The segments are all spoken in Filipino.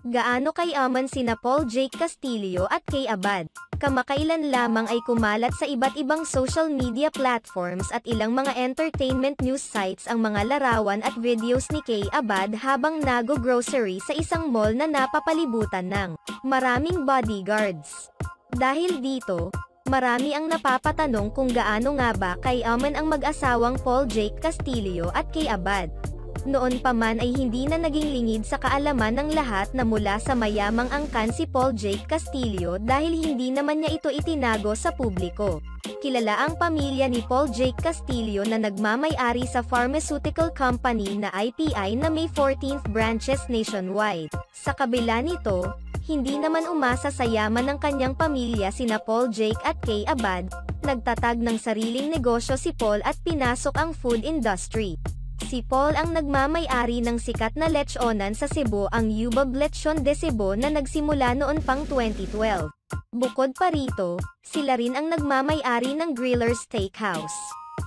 Gaano kayaman sina Paul Jake Castillo at Kay Abad? Kamakailan lamang ay kumalat sa iba't ibang social media platforms at ilang mga entertainment news sites ang mga larawan at videos ni Kay Abad habang nago-grocery sa isang mall na napapalibutan ng maraming bodyguards. Dahil dito, marami ang napapatanong kung gaano nga ba kayaman ang mag-asawang Paul Jake Castillo at Kay Abad. Noon pa man ay hindi na naging lingid sa kaalaman ng lahat na mula sa mayamang angkan si Paul Jake Castillo dahil hindi naman niya ito itinago sa publiko. Kilala ang pamilya ni Paul Jake Castillo na nagmamay-ari sa pharmaceutical company na IPI na may 14th branches nationwide. Sa kabila nito, hindi naman umasa sa yaman ng kanyang pamilya sina Paul Jake at Kay Abad. Nagtatag ng sariling negosyo si Paul at pinasok ang food industry. Si Paul ang nagmamay-ari ng sikat na lechonan sa Cebu, ang Yubab Lechon de Cebu na nagsimula noon pang 2012. Bukod pa rito, sila rin ang nagmamay-ari ng Griller's Steakhouse.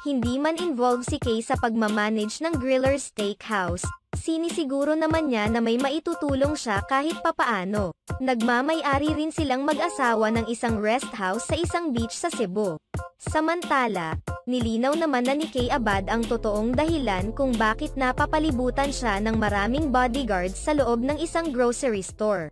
Hindi man involved si Kay sa pagmamanage ng Griller's Steakhouse, sinisiguro naman niya na may maitutulong siya kahit papaano. Nagmamay-ari rin silang mag-asawa ng isang rest house sa isang beach sa Cebu. Samantala, nilinaw naman na ni Kay Abad ang totoong dahilan kung bakit napapalibutan siya ng maraming bodyguards sa loob ng isang grocery store.